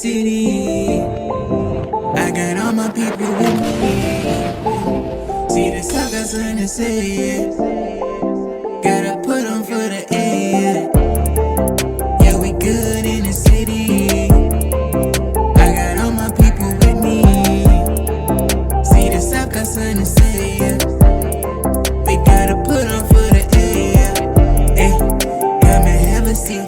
city. I got all my people with me. See the sun got something to say, yeah. Gotta put on for the A, yeah, we good in the city. I got all my people with me. See the sun got something to say, yeah. We gotta put on for the A, yeah. Come and have a seat.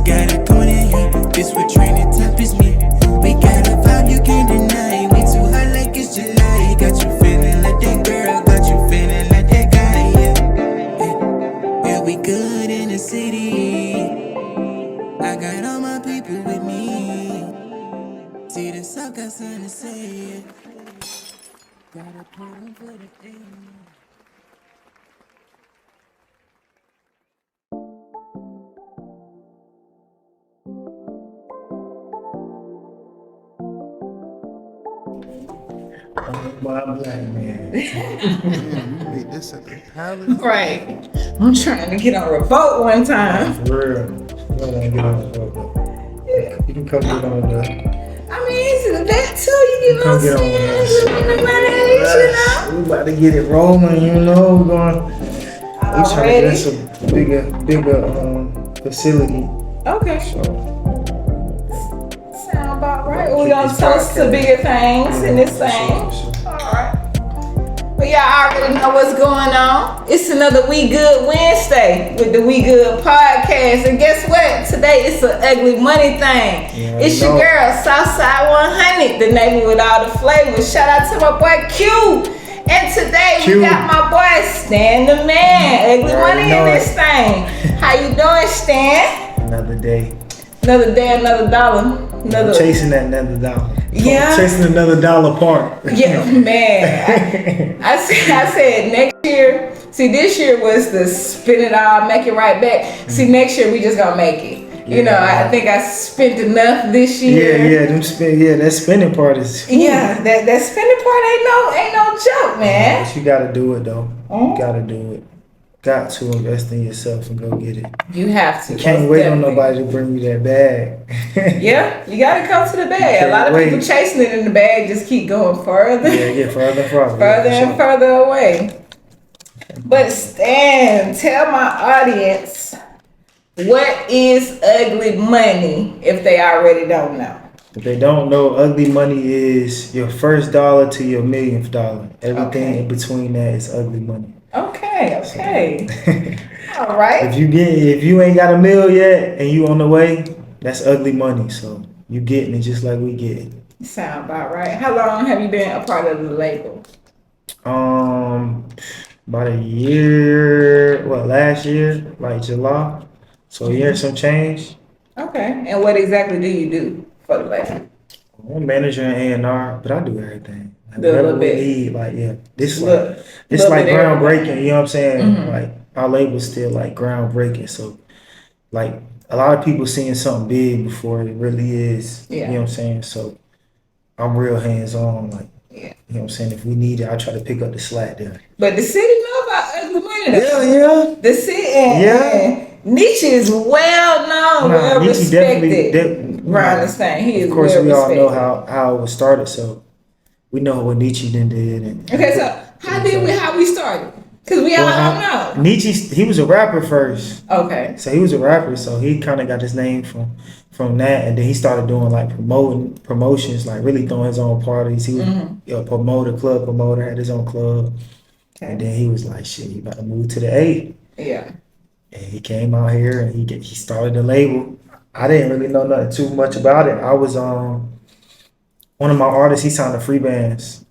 Gotta come in here. This what training top is me. We got a vibe you can't deny. We too hot like it's July. Got you feeling like that girl. Got you feeling like that guy, yeah. Yeah, we good in the city. I got all my people with me. See the sun got something to say, yeah. Gotta put on for the A. My black man. You beat this at the palace. Right. I'm trying to get on revolt one time. For real. You don't get on the road. You can come get on the. I mean, it's that too. You know what I'm Come get on saying? that. We about to get it rolling, you know. We're going. We trying to get some bigger facility. Okay. So Sound about right. We gonna toast to bigger things in this thing. Alright. Well, y'all already know what's going on. It's another We Good Wednesday with the We Good podcast. And guess what? Today it's an ugly money thing. Yeah, It's your girl, Southside 100, the neighbor with all the flavors. Shout out to my boy Q. And today Q. we got my boy Stan the man. Ugly money in this thing. How you doing, Stan? another day. Another day, another dollar. I'm chasing that another dollar. Yeah. Chasing another dollar part. Yeah, man. I said next year. See, this year was the spin it all, make it right back. See, next year we just gonna make it. You know, I think I spent enough this year. That spending part is. Yeah, that spending part ain't no joke, man. But you gotta do it though. Mhm. You gotta do it. Got to invest in yourself and go get it. You have to. You can't wait on nobody to bring you that bag. Yeah, you gotta come to the bag. A lot of people chasing it in the bag just keep going further. Yeah, further and further. Further and further away. But Stan, tell my audience, what is ugly money if they already don't know? If they don't know, ugly money is your first dollar to your millionth dollar. Everything in between that is ugly money. Okay. All right. If you ain't got a meal yet and you on the way, that's ugly money. So you getting it just like we get it. Sound about right. How long have you been a part of the label? About a year. Last year, like July. So a year and some change. Okay. And what exactly do you do for the label? I'm manager in A&R, but I do everything. Do a little bit. This like groundbreaking. You know what I'm saying? Mm-hmm. Like our label's still like groundbreaking. So like a lot of people seeing something big before it really is. Yeah. You know what I'm saying? So I'm real hands on. Like you know what I'm saying? If we need it, I try to pick up the slack there. But the city know about ugly money though. Yeah. The city and Nietzsche is well known, well respected. Around this thing. He is well respected. Of course we all know how it was started, so we know what Nietzsche then did. Okay, so how we started? Because we all don't know. Nietzsche, he was a rapper first. Okay. So he was a rapper, so he kind of got his name from that, and then he started doing like promotions, like really throwing his own parties. He was a club promoter, had his own club, and then he was like, shit, he about to move to the A. Yeah. And he came out here and he started the label. I didn't really know nothing too much about it. I was one of my artists. He signed to free bands,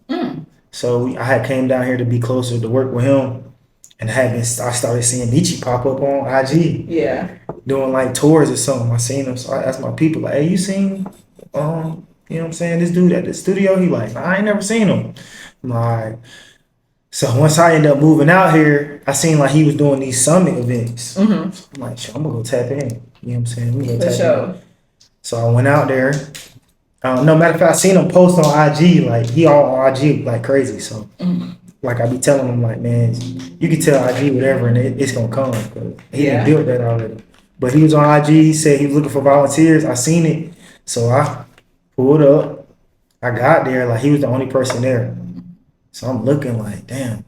so I had came down here to be closer to work with him, and I started seeing Nietzsche pop up on IG. Yeah, doing like tours or something. I seen him, so I asked my people like, "Hey, you seen you know what I'm saying, this dude at the studio?" He like, "I ain't never seen him." I'm like, all right. So once I ended up moving out here, I seen like he was doing these summit events. So I'm like, sure, I'm gonna go tap in. You know what I'm saying? I'm gonna go tap in. So I went out there. No matter of fact, I seen him post on IG, like he all on IG like crazy. So like I be telling him like, man, you can tell IG whatever and it's gonna come. Cause he done built that already. But he was on IG. He said he was looking for volunteers. I seen it, so I Pulled up. I got there, like he was the only person there. So I'm looking like, damn.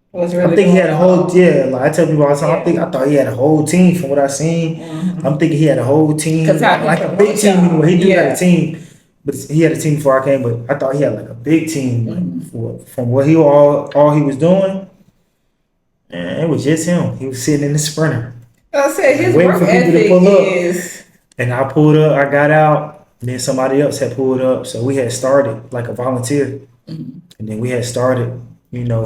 What's really I'm thinking he had a going whole on? like I tell people all the time. I thought he had a whole team from what I seen. I'm thinking he had a whole team, 'Cause I like can a big promote team. y'all. Where he do Yeah. have a team, but he had a team before I came. But I thought he had like a big team from what he all he was doing. And it was just him. He was sitting in the Sprinter, I said his waiting work for people to ethic pull up. is. And I pulled up. I got out. And then somebody else had pulled up, so we had started like a volunteer. And then we had started. You know,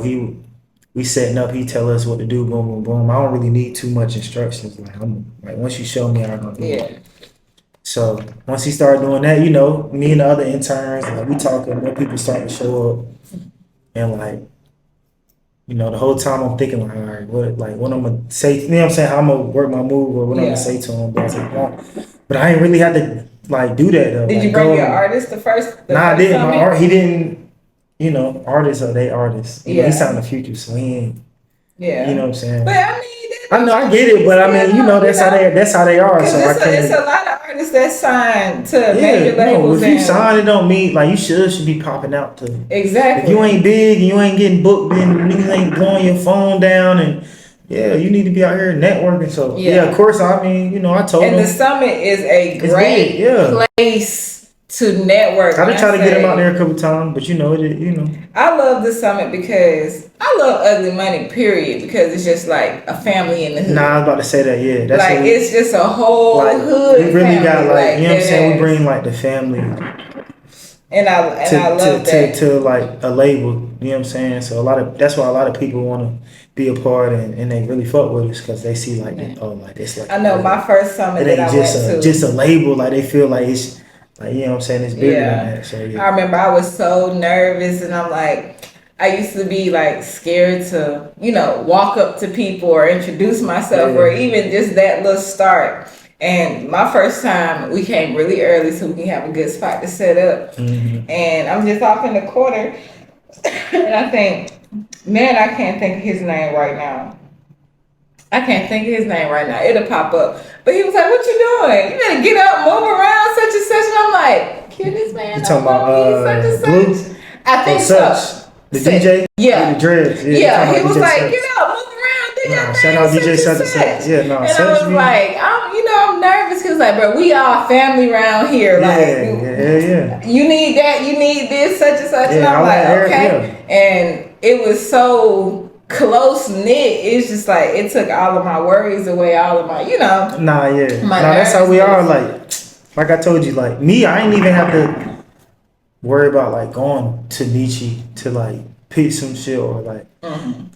we setting up. He tell us what to do. Boom, boom, boom. I don't really need too much instructions. Like once you show me, I'm gonna do it. Yeah. So once he started doing that, you know, me and the other interns, like we talking, more people starting to show up, and like, you know, the whole time I'm thinking like, all right, what I'm gonna say, you know what I'm saying, how I'm gonna work my move or what I'm Yeah. gonna say to him, but I ain't really had to like do that though. Did like, you bring your artist the first? Nah, I first didn't. My summit? art, he didn't. You know, artists are they artists. You know, Yeah. he signed the future, so he ain't. Yeah. You know what I'm saying? But I mean, I know I get it, but I mean, you know, that's how they are. Because So I can't. it's a lot of artists that sign to major No, labels. if you and- sign, it don't mean like you should be popping out to. Exactly. If you ain't big and you ain't getting booked, then niggas ain't blowing your phone down, and yeah, you need to be out here networking. So yeah, of course, I mean, you know, I told And him. the summit is a It's great big, yeah. place to network. I done And try to get him say- out there a couple times, but you know, you know. I love the summit because I love Ugly Money, period, because it's just like a family in the hood. Nah, I was about to say that. Yeah, that's like what we, it's just a whole like, hood. we really family. got like you know what I'm saying. We yes. bring like the family And I love that. to like a label. You know what I'm saying. So that's why a lot of people want to be a part and they really fuck with us because they see like like it's like I know my first summit it ain't that I just went to. just a label. Like they feel like it's like you know what I'm saying. It's bigger than that. So yeah. I remember I was so nervous and I'm like, I used to be like scared to, you know, walk up to people or introduce myself or even just that little start. And my first time, we came really early so we can have a good spot to set up. Mm-hmm. And I'm just off in the corner and I think, man, I can't think of his name right now. It'll pop up. But he was like, what you doing? You better get up, move around, such and such. And I'm like, can this man You talking know me, about such and Blue? such? I think Such. so. The Such. DJ? Yeah. The dreads. Yeah, you talking he about was DJ like, Such. get up, move around, do your Nah, thing. shout out DJ such and Such and Such. Yeah, no, and Such I was me. like, I'm nervous. He was like, bro, we all family around here. Yeah. You need that, you need this, such and such. And Yeah, I'm I like, like Eric, okay. And it was so close knit. It's just like, it took all of my worries away, all of my, you know. Nah, yeah. My Nah, that's how we are. nervousness. Like I told you, like me, I ain't even have to worry about like going to Nietzsche to like pick some shit or like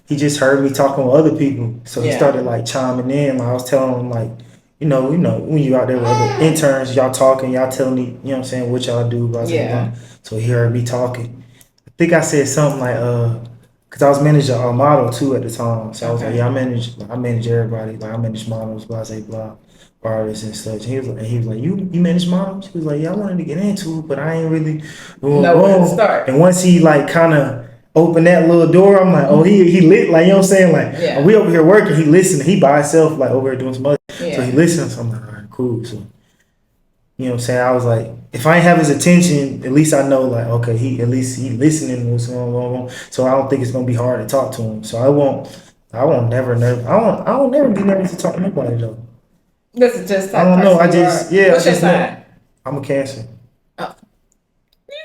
he just heard me talking with other people. So he started like chiming in. Like I was telling him like, you know, when you out there with other interns, y'all talking, y'all telling me, you know what I'm saying, what y'all do, blah, blah, blah. So he heard me talking. I think I said something like, cause I was managing a model too at the time. So I was like, yeah, I manage everybody. Like I manage models, blah, blah, blah, artists and such. And he was like, you manage models? He was like, yeah, I wanted to get into it, but I ain't really know where to start. And once he like kind of opened that little door, I'm like, oh, he lit, like, you know what I'm saying? Like, we over here working, he listening, he by himself, like over here doing some other. So he listened, so I'm like, all right, cool. So, you know what I'm saying? I was like, if I ain't have his attention, at least I know, like, okay, he listening to what's going on. So I don't think it's gonna be hard to talk to him. So I won't never be nervous to talk to nobody though. This is just I don't know. What's your sign? I'm a Cancer. Oh. Yeah.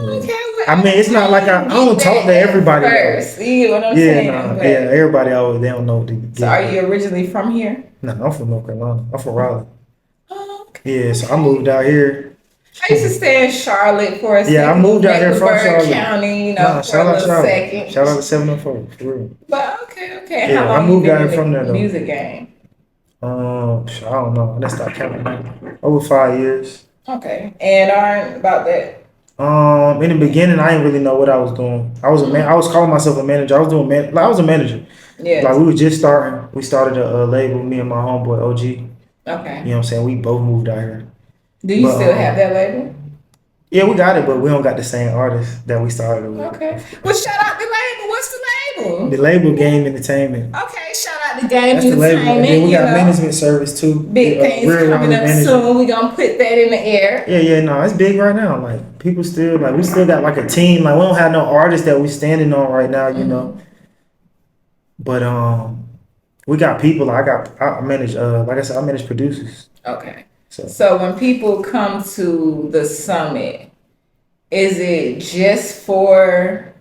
Okay, well, I mean, it's not like I don't talk to everybody. First, you know what I'm saying? But- Everybody always they don't know what to get. So, are you originally from here? No, I'm from North Carolina. I'm from Raleigh. Oh, okay. Yeah, so I moved out here. I used to stay in Charlotte for a second. Yeah, I moved out here from Mecklenburg Charlotte. County, you know, Nah, for shout a out little Charlotte. second. Shout out to 704, for real. But okay. Yeah, How long I moved you been out in here from there, the though. music game? I don't know. Let's start counting now. Over 5 years. Okay, and aren't about that. In the beginning, I didn't really know what I was doing. I was I was calling myself a manager. I was doing I was a manager. Yeah. Like we were just starting. We started a label. Me and my homeboy OG. Okay. You know what I'm saying? We both moved out here. Do you still have that label? Yeah, we got it, but we don't got the same artist that we started with. Okay. Well, shout out the label. What's the label? The label Game Entertainment. Okay, shout out to Game That's the label. And Entertainment. then we You got know, management service too. big things Real coming Round up Management. soon. We gonna put that in the air. Yeah, no, it's big right now. Like people still like we still got like a team. Like we don't have no artists that we standing on right now, you know. But we got people. I manage like I said, I manage producers. Okay. So So when people come to the summit, is it just for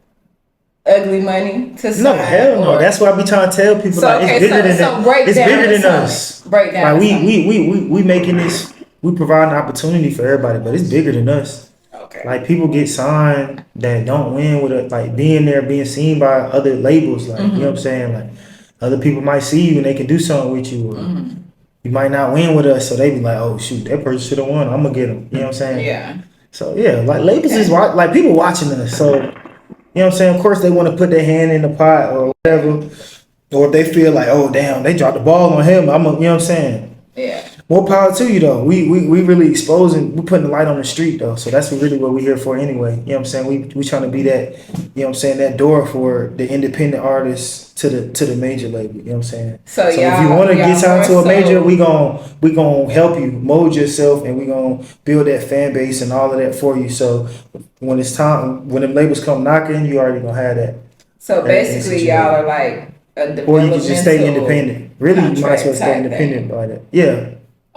ugly money to sign? no, hell no. or- That's why I be trying to tell people So, like okay, it's bigger so- than so that. break It's down bigger the than summit. us. Break down Like the summit. we making this. We provide an opportunity for everybody, but it's bigger than us. Okay. Like people get signed that don't win with it, like being there, being seen by other labels. Like you know what I'm saying. Like other people might see you and they can do something with you. Or you might not win with us, so they be like, "Oh shoot, that person should have won. I'm gonna get them." You know what I'm saying? Yeah. So yeah, like labels is like people watching us. So you know what I'm saying. Of course, they want to put their hand in the pot or whatever, or if they feel like, "Oh damn, they dropped the ball on him," you know what I'm saying. Yeah. More power to you though. We really exposing. We putting the light on the street though. So that's really what we're here for anyway. You know what I'm saying. We trying to be that. You know what I'm saying. That door for the independent artists to the major label. You know what I'm saying. So if you y'all- want to y'all get signed to a more major, so- we gon' help you mold yourself and we gonna build that fan base and all of that for you. So when it's time, when the labels come knocking, you already gonna have that. So That basically, is y'all are like a developmental. Or you can just stay independent. Really, you might as well contract stay type independent thing. by that. Yeah.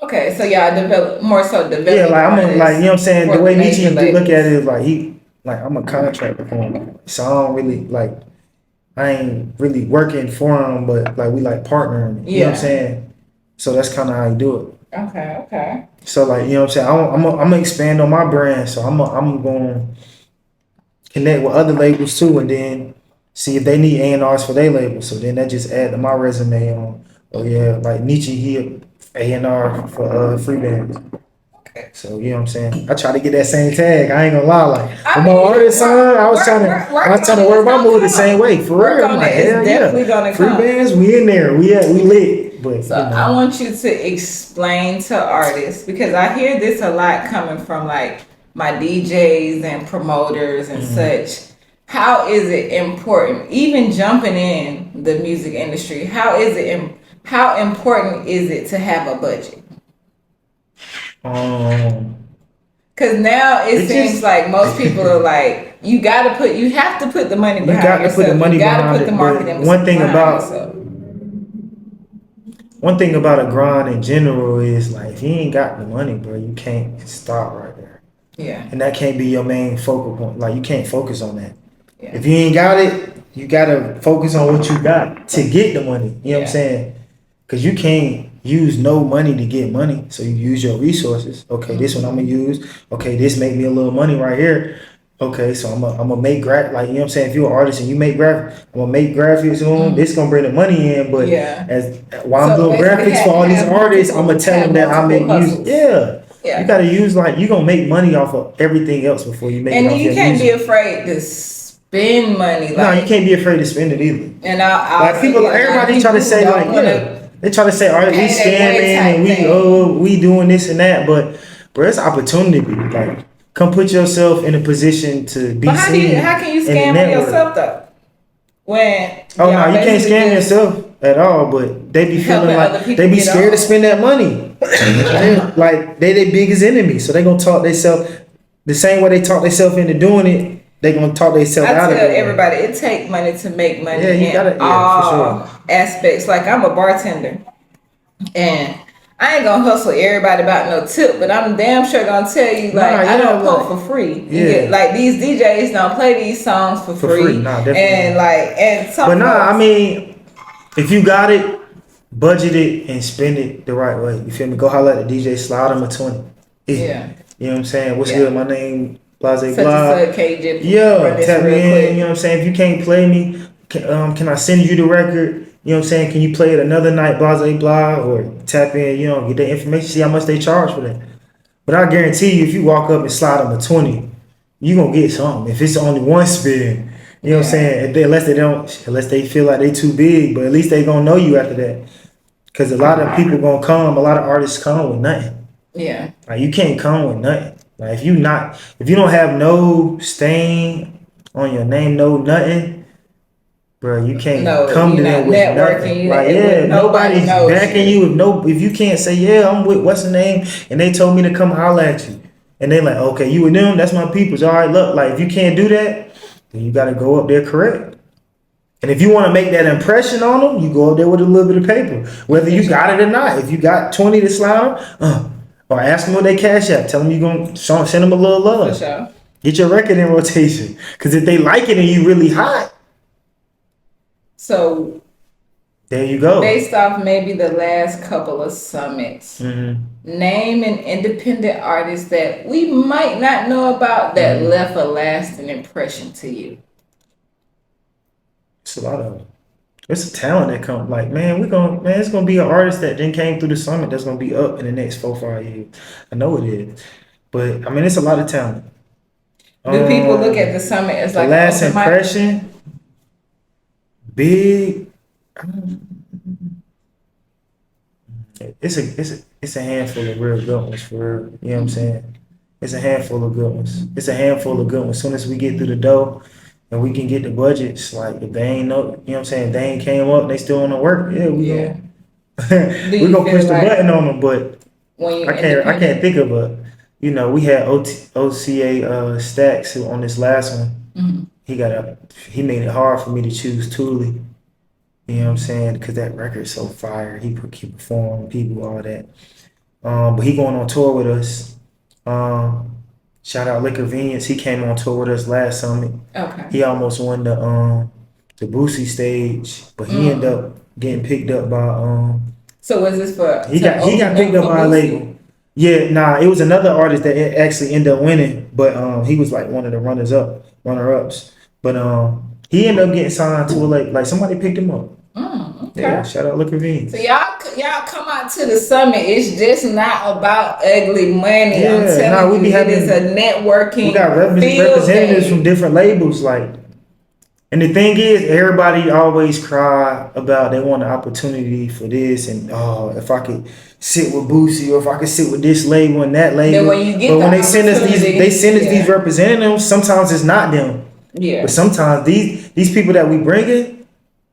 Okay, so y'all develop Yeah, like I'm a, like you know what I'm saying. for The way the Nietzsche major look at labels. it is like I'm a contract performer, so I don't really like I ain't really working for him, but like we like partnering. You know what I'm Yeah. saying? So that's kind of how you do it. Okay. So like you know what I'm saying. I'm gonna expand on my brand, so I'm going to connect with other labels too, and then see if they need A&Rs for their label. So then that just add to my resume on. Oh yeah, like Nietzsche, he A&R for free bands. Okay. So you know what I'm saying. I try to get that same tag. I ain't gonna lie. Like I when my mean, artist signed, I was work- trying to work I was trying to on it. work my It's move gonna the same come. way. For Work real, on I'm like, it. It's hell definitely yeah. gonna Free come. bands, we in there. We lit. But So you know. I want you to explain to artists, because I hear this a lot coming from like my DJs and promoters and such. How is it important, even jumping in the music industry? How important is it to have a budget? Because now it It seems just- like most people are like, you have to put the money behind got to yourself. put the money you got to behind put it, the but marketing one thing behind about- yourself. One thing about a grind in general is like if you ain't got the money, bro, you can't stop right there. Yeah. And that can't be your main focal point. Like you can't focus on that. Yeah. If you ain't got it, you gotta focus on what you got to get the money. You know what I'm saying? Cause you can't use no money to get money. So you use your resources. Okay, this one I'm gonna use. Okay, this make me a little money right here. Okay, so I'm gonna make like you know what I'm saying. If you're an artist and you make I'm gonna make graphics on. This gonna bring the money in. But as while I'm So doing basically graphics for all these have artists, I'm gonna multiple- tell them that I make multiple music. hustles. Yeah, you gotta use like you gonna make money off of everything else before you make it And off you your can't music. be afraid to spend money. Like, No, you can't be afraid to spend it either. And I Like people, everybody try to say like, they try to say, all right, we pay their way scamming and type we doing this and that, but bro, it's opportunity. Like, come put yourself in a position to be But seen. how can you in the scam on network. yourself though? When Oh y'all no, you can't basically scam just yourself at all. But they be helping feeling other like people they be get scared to on. spend that money. Like they biggest enemy, so they gonna talk themselves the same way they talk themselves into doing it. They gonna talk themselves I out of tell it. everybody, it take money to make money Yeah, you in gotta- yeah, for all aspects. Like I'm a bartender, and I ain't gonna hustle everybody about no tip, but I'm damn sure gonna tell you like Nah, I yeah, don't like- pour for free. Yeah. Yeah, like these DJs don't play these songs for For free. free, nah, definitely and not. and some But nah, folks- I mean, if you got it, budget it and spend it the right way. You feel me? Go holler at the DJ, slide him a 20. Yeah. You know what I'm saying? What's Yeah. good? My name, Blase such Blah. and such KJ. Yeah, run this tap real me in. quick. You know what I'm saying? If you can't play me, can I send you the record? You know what I'm saying? Can you play it another night, Blase Blah? Or tap in, you know, get the information, see how much they charge for that. But I guarantee you, if you walk up and slide them a 20, you going to get something. If it's only one spin, you know what I'm saying? Unless they feel like they too big, but at least they going to know you after that. Because a lot of people going to come, a lot of artists come with nothing. Yeah. Like, you can't come with nothing. Like if you don't have no stain on your name, no nothing, bro, you can't come to them with nothing. Like nobody's backing you. If you can't say I'm with what's the name, and they told me to come holler at you, and they like okay, you with them, that's my peoples. All right, look, like if you can't do that, then you got to go up there correct. And if you want to make that impression on them, you go up there with a little bit of paper, whether you got it or not. If you got 20 to slide them, or ask them what they cash out. Tell them you're going to send them a little love. For sure. Get your record in rotation. Because if they like it and you really hot. So. There you go. Based off maybe the last couple of summits, name an independent artist that we might not know about that left a lasting impression to you. It's a lot of them. It's a talent that comes. Like, it's gonna be an artist that then came through the summit that's gonna be up in the next 4-5 years. I know it is, but I mean, it's a lot of talent. Do people look at the summit as like the last impression? Big. It's a handful of real good ones for real. You know what I'm saying? It's a handful of good ones. As soon as we get through the door. And we can get the budgets, like if they ain't know, you know what I'm saying, they ain't came up, they still want to work. Yeah, we gonna push the button on them. But I can't think of a, we had OCA Stacks on this last one. He made it hard for me to choose Thule. You know what I'm saying? Because that record's so fire. He performed, people, all that. But he going on tour with us. Shout out Liquor Convenience. He came on tour with us last summit. Okay. He almost won the Boosie stage, but he ended up getting picked up by So was this for? He got picked up by a label. Yeah, it was another artist that actually ended up winning, but he was like one of the runner-ups. But he ended up getting signed to a label. Like somebody picked him up. Okay. Yeah, shout out Liquor Convenience. So y'all come out to the summit. It's just not about ugly money. Yeah, I'm telling you, it is a networking. We got representatives from different labels, like, and the thing is, everybody always cry about they want an opportunity for this, and if I could sit with Boosie, or if I could sit with this label and that label. When they send us these representatives, sometimes it's not them. Yeah. But sometimes these people that we bring in,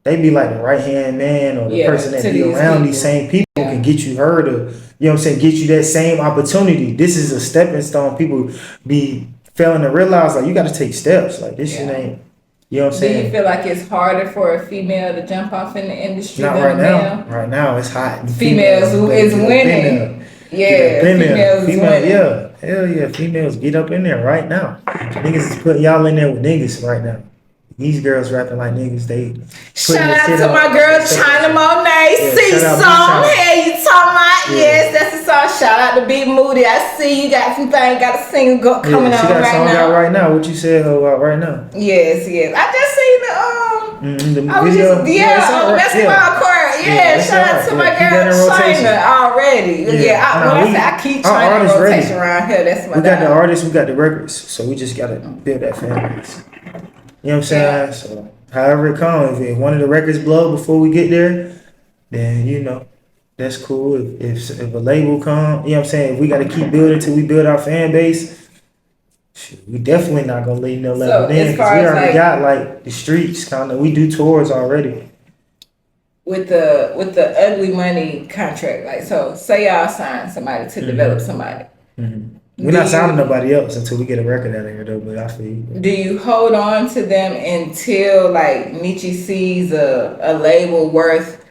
they be like the right-hand man or the person that be around these same people can get you heard, or, you know what I'm saying, get you that same opportunity. This is a stepping stone. People be failing to realize, like, you got to take steps. Like, this shit ain't, you know what I'm saying? Do you feel like it's harder for a female to jump off in the industry Not than right a male? now. Right now, it's hot. Females who is winning. Yeah, females winning. Yeah, hell yeah, females get up in there right now. Niggas is putting y'all in there with niggas right now. These girls rapping like niggas. They shout out to my girl China Monet. See song. Hey, you talking about? Yes, that's the song. Shout out to Big Moody. I see you got some thing. Got a single coming on right now. She got a song out right now. What you said out right now? Yes. I just seen the video. That's my court. Yeah, shout out to my girl China already. I keep trying to rotation around here. That's my. We got the artists. We got the records. So we just gotta build that fan base. You know what I'm saying? Yeah. So however it comes, if one of the records blow before we get there, then that's cool. If a label come, you know what I'm saying? If we got to keep building till we build our fan base, we definitely not gonna leave no level in, because we already got like the streets kind of. We do tours already. With the Ugly Money contract, like, so say y'all sign somebody to develop somebody. Mm-hmm. We're not signing nobody else until we get a record out of here, though. But I feel you. Do you hold on to them until like Nietzsche sees a label worth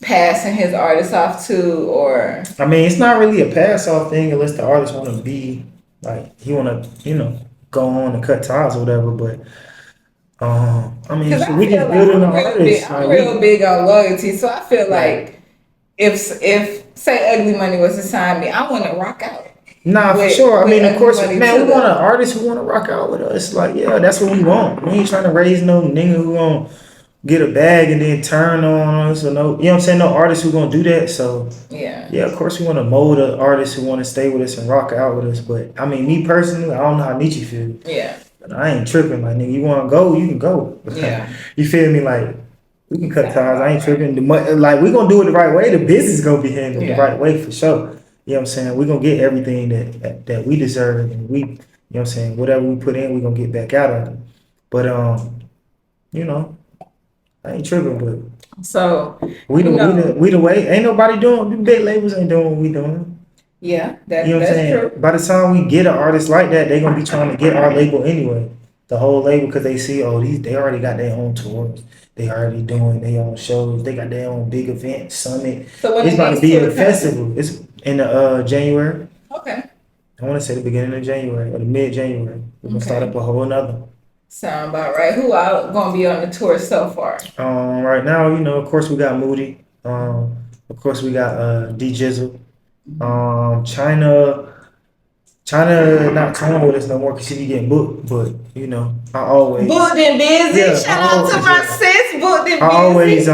passing his artist off to, or? I mean, it's not really a pass off thing unless the artist want to be like, he want to go on and cut ties or whatever. But I mean, we just building an artist. I'm real big on loyalty, so I feel like if say Ugly Money was to sign me, I want to rock out. Nah, for sure. I mean, of course, man, we want an artist who want to rock out with us. Like, yeah, that's what we want. We ain't trying to raise no nigga who gonna get a bag and then turn on us, or no, you know what I'm saying? No artist who gonna do that. So yeah, of course we want to mold an artist who want to stay with us and rock out with us. But I mean, me personally, I don't know how Nietzsche feel. Yeah, but I ain't tripping. Like, nigga, you want to go, you can go. Yeah, you feel me? Like, we can cut ties. I ain't tripping. Like, we gonna do it the right way. The business gonna be handled the right way for sure. you know what I'm saying, we're gonna get everything that we deserve, and we, you know what I'm saying, whatever we put in, we're gonna get back out of it. But you know, I ain't tripping, but So we you know, the way. Ain't nobody doing, the big labels ain't doing what we doing. yeah, You know what I'm that's saying? true. By the time we get an artist like that, they gonna be trying to get our label anyway. The whole label, because they see, oh, they already got their own tours. They already doing their own shows. They got their own big event, summit. So when It's the about to next be tour a comes? festival. It's in the January. Okay. I want to say the beginning of January or the mid-January. We're gonna start Okay. up a whole nother. Sound about right. Who are gonna be on the tour so far? Right now, you know, of course we got Moody. Of course we got D Jizzle. China not touring with us no more because she be getting booked. But you know, I always Booked and busy. Yeah, Shout I out to always- my yeah. sis. Booked and busy. I always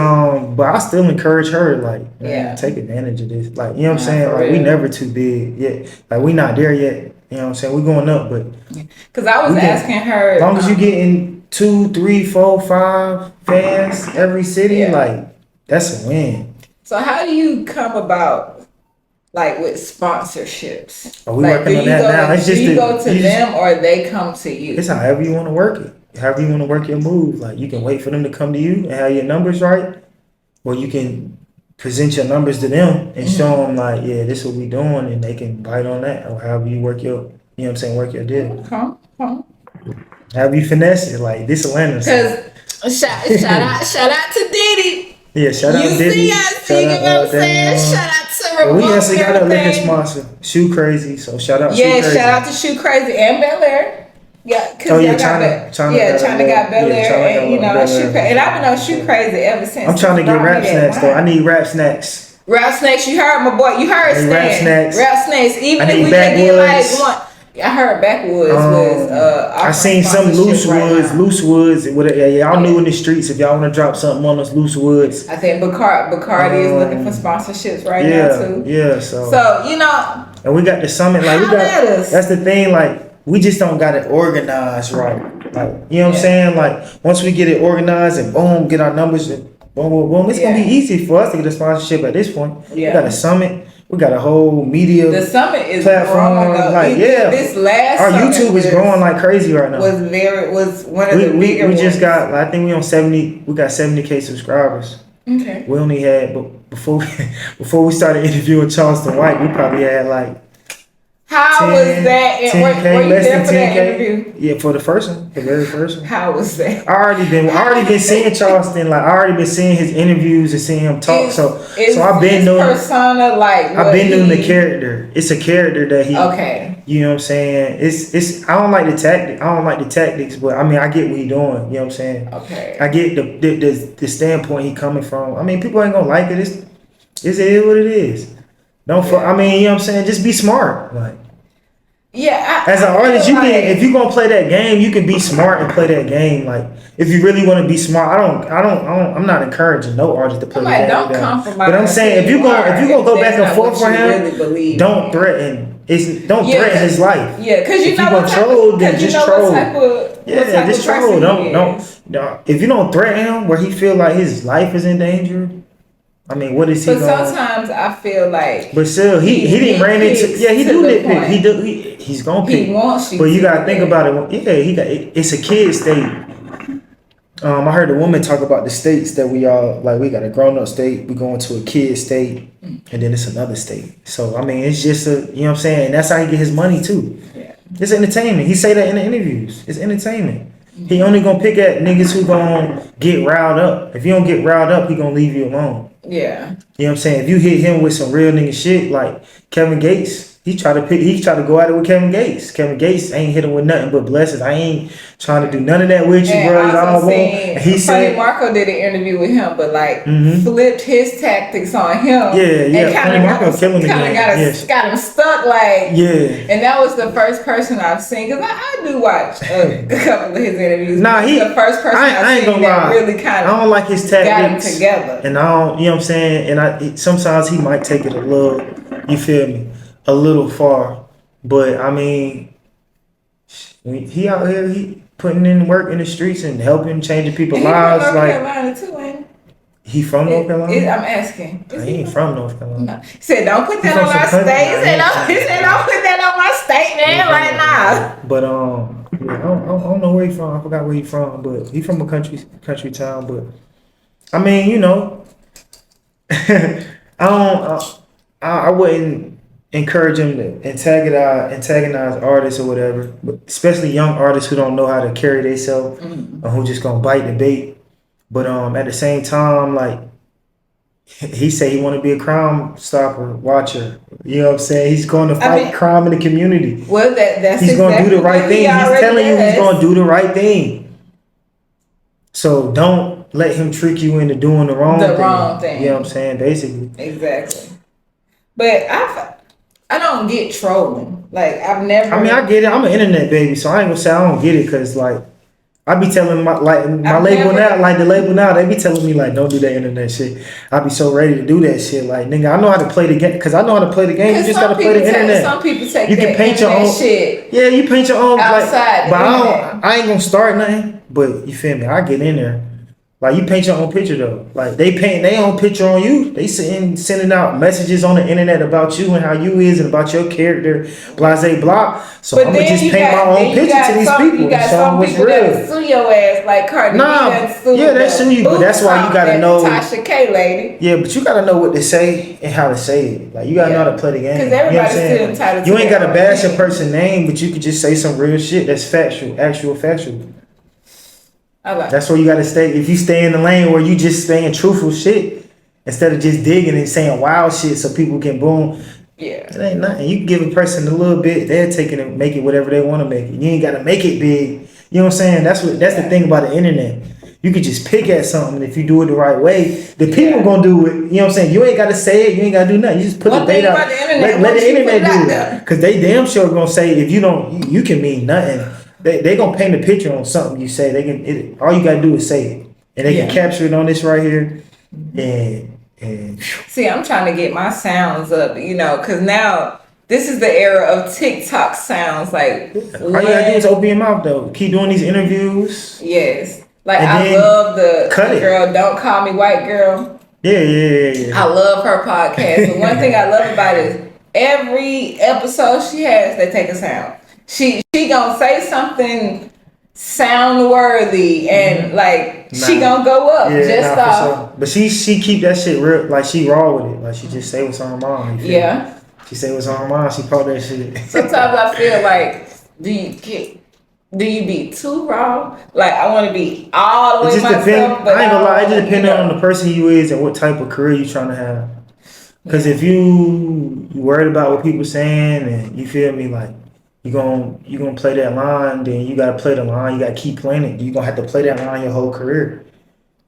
but I still encourage her, like, man, Yeah. take advantage of this. Like, you know what I'm Nah, saying? for Like, we real. never too big yet. Like, we not there yet. You know what I'm saying? We going up, but Cause I was We get- asking her. as long as you getting 2, 3, 4, 5 fans every city, Yeah. like, that's a win. So how do you come about, like, with sponsorships? Oh, we Like, working on that now. It's do just you the- go to you just- them or they come to you? It's however you want to work it. However you want to work your move. Like, you can wait for them to come to you and have your numbers right, or you can present your numbers to them and show them, like, yeah, this is what we doing, and they can bite on that, or however you work your, you know what I'm saying, work your deal. Come. However you finesse it, like, this Atlanta. Cause shout out to Diddy. Yeah, shout out You Diddy. see us, you know what I'm saying? Shout out to Well, we Remote actually got a liquor everything. sponsor, Shoe Crazy. So shout out Shoe Yeah, Crazy. shout out to Shoe Crazy and Bel Air. Yeah, cause Oh, yeah, y'all got China China got got Bel yeah, Air, China got and you know Bel Air. Shoe Crazy, and I've been on Shoe Crazy ever since. I'm trying to get Brought me rap that snacks though. I wine. need rap snacks. Rap snacks. You heard my boy. You heard I need rap Stan. snacks. Rap snacks. Even I if need we can get like backwoods. one. I heard Backwoods was. I offering seen some loose sponsorship right woods, now. loose woods. Yeah, y'all Yeah. new in the streets. If y'all want to drop something on us, loose woods. I think Bacardi is looking for sponsorships right now Yeah, too. yeah. So So you know, and we got the summit. Like we Holla at got. us. That's the thing. Like we just don't got it organized right. Like you know what I'm Yeah. saying. Like once we get it organized and boom, get our numbers and boom, boom, boom. It's gonna be Yeah. easy for us to get a sponsorship at this point. Yeah. We got a summit. We got a whole media the summit is platform. growing up. Like yeah, This last our summit YouTube is was- growing like crazy right now. was one of the bigger we just ones. got. I think we on 70. We got 70K subscribers. Okay. We only had, but before we started interviewing Charleston White, we probably had like How was that? And were 10K, you less there than for that 10K. interview? Yeah, for the first one, the very first one. How was that? I already been seeing Charleston. Like I already been seeing his interviews and seeing him talk. Is So I've been his doing. persona like I've been doing the he- character. It's a character that he. Okay. You know what I'm saying? It's. I don't like the tactic. I don't like the tactics, but I mean I get what he doing. You know what I'm saying? Okay. I get the standpoint he coming from. I mean people ain't gonna like it. It is what it is. Don't. I mean you know what I'm saying? Just be smart. Like. Yeah. As an artist, you feel can like- if you gonna play that game, you can be smart and play that game. Like if you really want to be smart, I'm not encouraging no artist to play I'm the like, game. don't down. compromise. But I'm saying if you gonna go back and forth for him, really believe don't in. threaten. Don't Yeah, threaten his life. Yeah, because you If know you what gonna type troll, of, then 'cause you just know troll. what type of what Yeah, type just of troll. person Don't he don't. is. No, if you don't threaten him where he feel like his life is in danger, I mean, what is he But going? sometimes I feel like But still, he didn't ran into. nitpicks Yeah, he to do the nitpick. point. He's gonna pick. he wants you. But you to gotta do think that. about it. Yeah, it's a kid state. I heard a woman talk about the states that we all like. We got a grown up state. We going to a kid state, and then it's another state. So I mean, it's just a you know what I'm saying. And that's how he get his money too. Yeah. It's entertainment. He say that in the interviews. It's entertainment. He only gonna pick at niggas who gonna get riled up. If you don't get riled up, he gonna leave you alone. Yeah. You know what I'm saying? If you hit him with some real nigga shit, like Kevin Gates, he tried to go at it with Kevin Gates. Kevin Gates ain't hit him with nothing but blessings. I ain't trying to do none of that with you, And bro. I Y'all also won't. seen And he said, Marco did an interview with him, but like Mhm. flipped his tactics on him. Yeah, yeah, And kind Funny of Marco killing the got game, got, yes. got him stuck like. yeah. And that was the first person I've seen because I do watch a couple of his interviews. Nah, but he. the first person I I've ain't seen gonna that lie. really kind I of don't like his got him tactics. together. And I don't, you know what I'm saying? And sometimes he might take it a little, you feel me, a little far. But I mean, he out here, he putting in work in the streets and helping changing people's And he from lives. North Like Carolina too, ain't He from North Carolina? I'm asking. He ain't from North Carolina. No. He said, don't put that He on from my some country. state. He said, don't put that on my state, man, right now. But yeah, I don't know where he from. I forgot where he from, but he from a country town. But I mean, you know, I wouldn't encourage him to antagonize artists or whatever, but especially young artists who don't know how to carry themselves or who just gonna bite the bait. But at the same time, like he said, he want to be a crime stopper, watcher. You know what I'm saying? He's going to fight crime in the community. Well, that's he's going to do the right thing. He's telling you he's going to do the right thing. So don't let him trick you into doing the wrong thing. You know what I'm saying? Basically. Exactly. But I don't get trolling. Like I've never. I mean, I get it. I'm an internet baby, so I ain't gonna say I don't get it, cause like I be telling my label now, the label now, they be telling me like, don't do that internet shit. I be so ready to do that shit. Like, nigga, I know how to play the game, cause I know how to play the game. You just gotta play the internet. Some people take you can paint your own shit. Yeah, you paint your own outside. But I ain't gonna start nothing. But you feel me? I get in there. Like you paint your own picture though. Like they paint their own picture on you. They sending out messages on the internet about you and how you is and about your character, blase blah. So I'm gonna just paint my own picture to these people. You got some people that sue your ass like Cardi B. Yeah, they sue you, but that's why you gotta know. Tasha K lady. Yeah, but you gotta know what to say and how to say it. Like you gotta know how to play the game. Because everybody's still entitled. You ain't gotta bash a person's name, but you could just say some real shit that's factual, actual factual. That's where you gotta stay. If you stay in the lane where you just saying truthful shit instead of just digging and saying wild shit so people can boom. Yeah. It ain't nothing. You can give a person a little bit, they'll take it and make it whatever they want to make it. You ain't gotta make it big. You know what I'm saying? That's the thing about the internet. You can just pick at something if you do it the right way. The people gonna do it. You know what I'm saying? You ain't gotta say it, you ain't gotta do nothing. You just put the bait out. Let the internet do it. Cause they damn sure gonna say if you don't you can mean nothing. They gonna paint a picture on something you say. All you gotta do is say it, and they can capture it on this right here. And see, I'm trying to get my sounds up, because now this is the era of TikTok sounds. Like all you gotta do is open your mouth though. Keep doing these interviews. Yes, like I love the girl. Don't call me white girl. Yeah. I love her podcast. The one thing I love about it is every episode she has, they take a sound. She gonna say something sound worthy and she gonna go up off. But she keep that shit real, like she raw with it. Like she just say what's on her mind. Yeah. She say what's on her mind. She post that shit. Sometimes I feel like do you be too raw? Like I want to be all the way myself. But I ain't gonna lie. It just depends on the person you is and what type of career you trying to have. Because if you worried about what people saying and you feel me like. You gonna play that line, then you gotta play the line. You gotta keep playing it. You gonna have to play that line your whole career.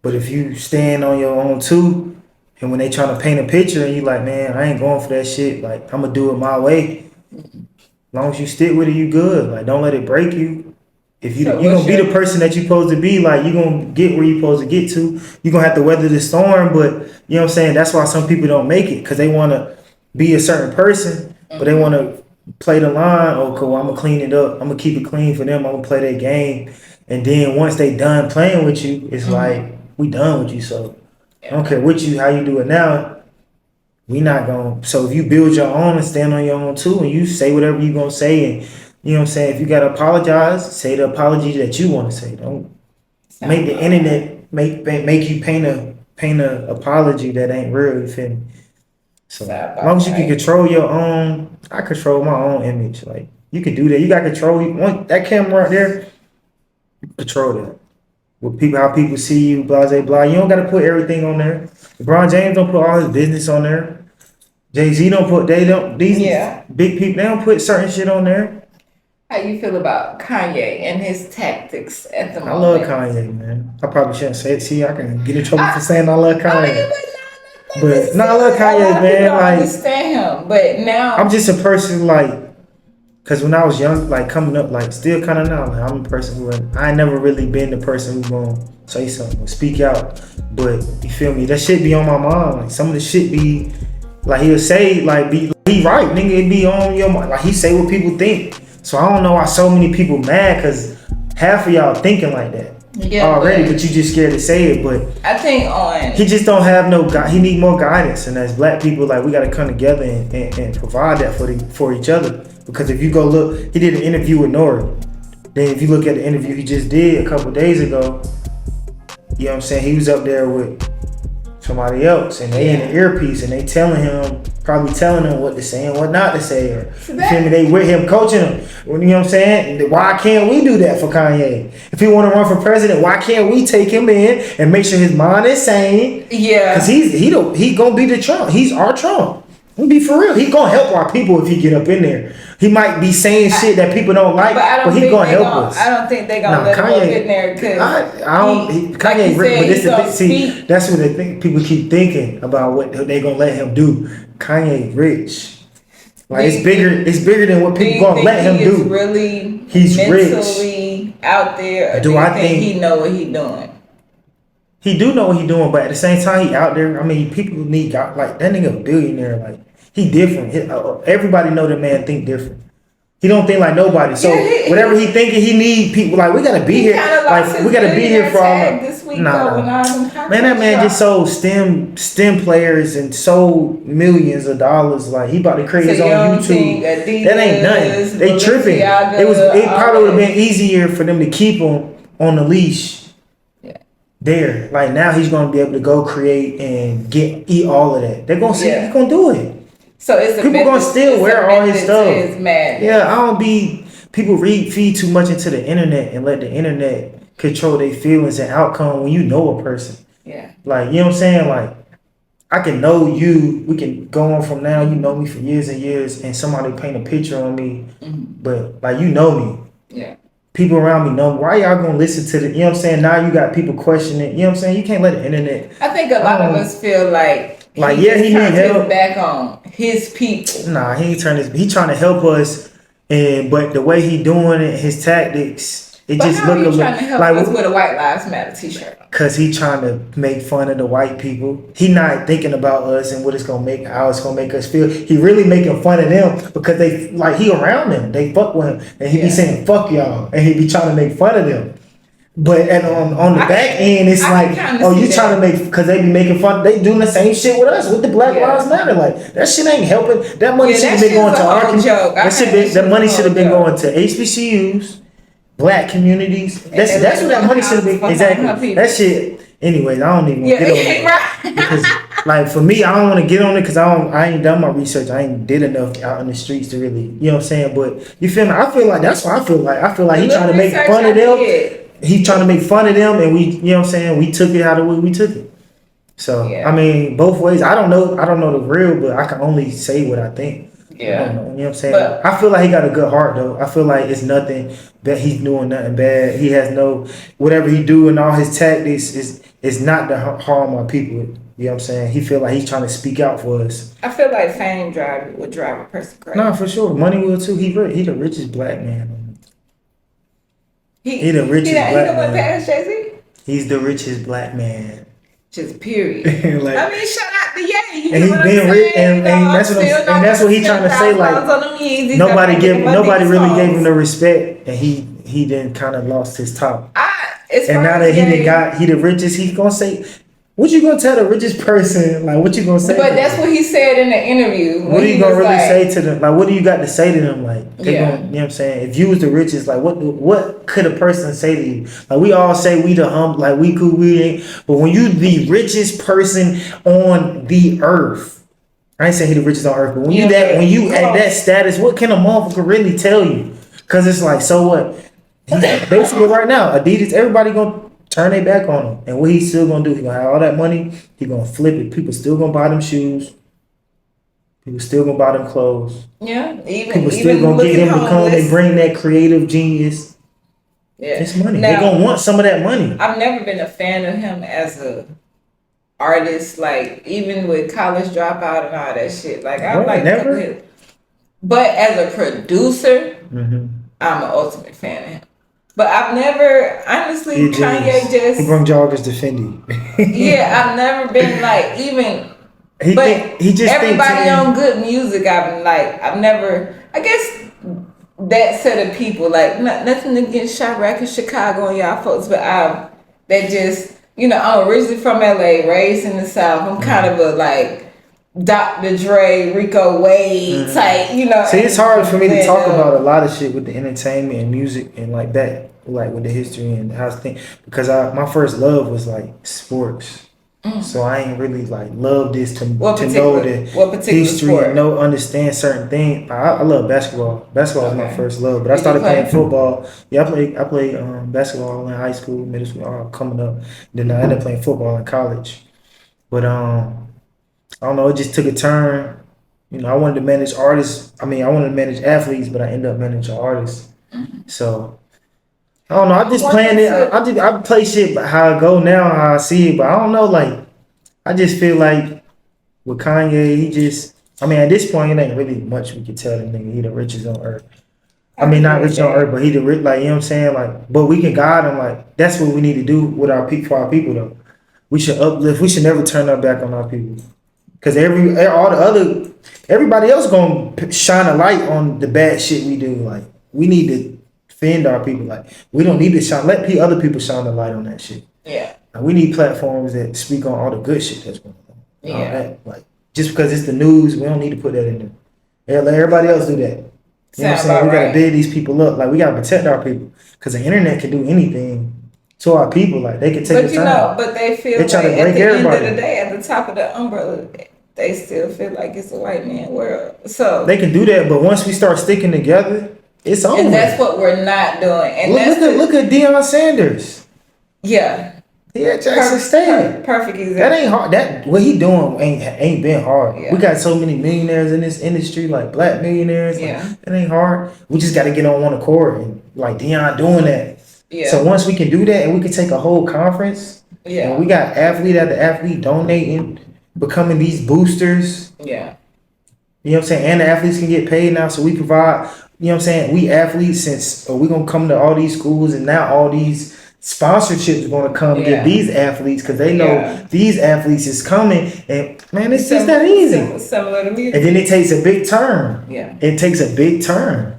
But if you stand on your own too, and when they trying to paint a picture and you like, man, I ain't going for that shit. Like I'm gonna do it my way. As long as you stick with it, you good. Like don't let it break you. If you gonna be the person that you supposed to be, like you gonna get where you supposed to get to. You gonna have to weather the storm. But you know what I'm saying. That's why some people don't make it because they wanna be a certain person, but they wanna play the line. Oh, cool. I'm gonna clean it up. I'm gonna keep it clean for them. I'm gonna play their game, and then once they done playing with you, it's like we done with you. So I don't care what how you do it now. We not gonna. So if you build your own and stand on your own too, and you say whatever you gonna say, and you know what I'm saying. If you gotta apologize, say the apology that you want to say. Don't make the internet make you paint a apology that ain't real. You feel me? So as long as you can control your own, I control my own image. Like you can do that. You got control. You want that camera right there. Control that. With people, how people see you, blah blah. You don't got to put everything on there. LeBron James don't put all his business on there. Jay-Z don't put. These big people. They don't put certain shit on there. How you feel about Kanye and his tactics at the moment? I love Kanye, man. I probably shouldn't say it. See, I can get in trouble for saying I love Kanye. But no, I love Kanye, man. I understand him, but now I'm just a person cause when I was young, coming up, still kind of now, I'm a person who I ain't never really been the person who's gonna say something or speak out. But you feel me? That shit be on my mind. Like some of the shit be he'll say he right, nigga. It be on your mind. Like he say what people think. So I don't know why so many people mad, cause half of y'all thinking like that. already, but you just scared to say it. But I think he just don't have no he need more guidance, and as black people, like we got to come together and provide that for each other. Because if you go look, he did an interview with Nori. Then if you look at the interview he just did a couple days ago, you know what I'm saying, he was up there with somebody else, and they in the earpiece, and they probably telling him what to say and what not to say. Or, you feel me? They with him, coaching him. You know what I'm saying? Why can't we do that for Kanye? If he want to run for president, why can't we take him in and make sure his mind is sane? Yeah. Because he gonna be the Trump. He's our Trump. We'll be for real. He gonna help our people if he get up in there. He might be saying shit that people don't like, but he gonna help us. I don't think they gonna let him up in there because Kanye rich, but this the thing. See, that's what they think. People keep thinking about what they gonna let him do. Kanye rich. Like it's bigger than what people gonna let him do. Really, he's mentally rich out there. Or do I think he know what he doing? He do know what he doing, but at the same time, he out there. I mean, people need God. Like that nigga a billionaire. Like he different. Everybody know that man think different. He don't think like nobody. So whatever he thinking, he need people. Like we gotta be here. Like we gotta be here for all. Man, that man just sold STEM players and sold millions of dollars. Like he about to create his own YouTube. That ain't nothing. They tripping. It probably would have been easier for them to keep him on the leash. There, like now he's gonna be able to go create and eat all of that. They're gonna see he's gonna do it. So it's people gonna still wear all his stuff. Yeah, I don't be people feed too much into the internet and let the internet control their feelings and outcome when you know a person. Yeah, like you know what I'm saying. Like I can know you. We can go on from now. You know me for years and years, and somebody paint a picture on me, but like you know me. Yeah. People around me know why y'all gonna listen to the, you know what I'm saying? Now you got people questioning, you know what I'm saying? You can't let the internet. I think a lot of us feel like he need help. Back on his people. Nah, he ain't he trying to help us, but the way he doing it, his tactics, it but just how look are you trying to help us with a White Lives Matter t-shirt? Cause he trying to make fun of the white people. He not thinking about us and what it's gonna make, how it's gonna make us feel. He really making fun of them because they like he around them. They fuck with him, and he be saying fuck y'all, and he be trying to make fun of them. But on the back end, it's like, oh, you trying to make, because they be making fun. They doing the same shit with us with the Black Lives Matter. Like that shit ain't helping. That money should have been going to our community. That money should have been going to HBCUs. Black communities. That's what that money should have been. Exactly. That shit. Anyways, I don't even want to get on it. Because, like, for me, I don't want to get on it because I ain't done my research. I ain't did enough out in the streets to really, you know what I'm saying? But you feel me? I feel like that's what I feel like. I feel like he trying to make fun of them. He trying to make fun of them, and we, you know what I'm saying? We took it how the way we took it. So I mean, both ways. I don't know the real, but I can only say what I think. Yeah, you know what I'm saying. But I feel like he got a good heart, though. I feel like it's nothing that he's doing nothing bad. He has no, whatever he do and all his tactics is not to harm our people. You know what I'm saying? He feel like he's trying to speak out for us. I feel like fame would drive a person crazy. No, for sure. Money will too. He the richest black man. He the richest black man. He went past Jay-Z? He's the richest black man. Just period. Like, I mean, shout out to Ye. And he's been rich, and that's what he's trying to say. Like nobody really gave him the respect, and he then kind of lost his top. And now that he the richest, he's gonna say, what you gonna tell the richest person? Like, what you gonna say? But that's what he said in the interview. What are you gonna really say to them? Like, what do you got to say to them? Like, they gonna, you know what I'm saying? If you was the richest, like, what could a person say to you? Like, we all say we the humble, like we cool, we ain't. But when you the richest person on the earth, I ain't saying he the richest on earth, but when you at that status, what can a motherfucker really tell you? Cause it's like, so what? Basically, right now, Adidas, everybody gonna turn their back on him. And what he's still gonna do, he gonna have all that money, he gonna flip it. People still gonna buy them shoes. People still gonna buy them clothes. Yeah. People still gonna get him to come and bring that creative genius. Yeah. It's money. They're gonna want some of that money. I've never been a fan of him as a artist, like even with College Dropout and all that shit. Like I like never. But as a producer, I'm an ultimate fan of him. But I've never, honestly, Kanye just... He brought joggers to Fendi. Yeah, I've never been like, even... He just everybody on good music, I've never... I guess that set of people, like nothing against Chirac and Chicago and y'all folks, but that just, I'm originally from LA, raised in the South. I'm kind of a like Dr. Dre, Rico Wade type, See, it's hard for me to talk about a lot of shit with the entertainment and music and like that, like with the history and how things, because my first love was like sports. So I ain't really like love this to know the history sport? And understand certain things. I love basketball. Basketball was my first love, but I started playing football. Yeah, I played basketball in high school, middle school, all coming up. Then I ended up playing football in college. But I don't know, it just took a turn. I wanted to manage artists. I wanted to manage athletes, but I ended up managing artists. So I don't know. I just playing it. I play shit how I go now, how I see it. But I don't know. Like, I just feel like with Kanye, he just. At this point, it ain't really much we can tell the nigga. He the richest on earth. Not rich on earth, but he the rich. Like, you know what I'm saying? Like, but we can guide him. Like, that's what we need to do with our people. For our people, though, we should uplift. We should never turn our back on our people, because everybody else gonna shine a light on the bad shit we do. Like, we need to defend our people. Like, we don't need to let other people shine the light on that shit. Yeah. Like, we need platforms that speak on all the good shit that's going on. Yeah. Like, just because it's the news, we don't need to put that in there. Let everybody else do that. You know what I'm saying? We gotta build these people up. Like, we gotta protect our people, because the internet can do anything to our people. Like, they can take the time. But they feel they try like to break at the everybody. end of the day, at the top of the umbrella, they still feel like it's a white man world. So they can do that, but once we start sticking together, it's over. And that's what we're not doing. And look at Deion Sanders. Yeah. He at Jackson State. Perfect example. That ain't hard. That what he doing ain't been hard. Yeah. We got so many millionaires in this industry, like black millionaires. Yeah. Like, that ain't hard. We just got to get on one accord, and like Deion doing that. Yeah. So once we can do that, and we can take a whole conference. Yeah. And we got athlete after athlete donating, becoming these boosters. Yeah. You know what I'm saying? And the athletes can get paid now, so we provide. You know what I'm saying? We athletes, we gonna come to all these schools, and now all these sponsorships are gonna come get these athletes, because they know these athletes is coming, and man, it's just that easy. Similar to music. And then it takes a big turn. Yeah. It takes a big turn.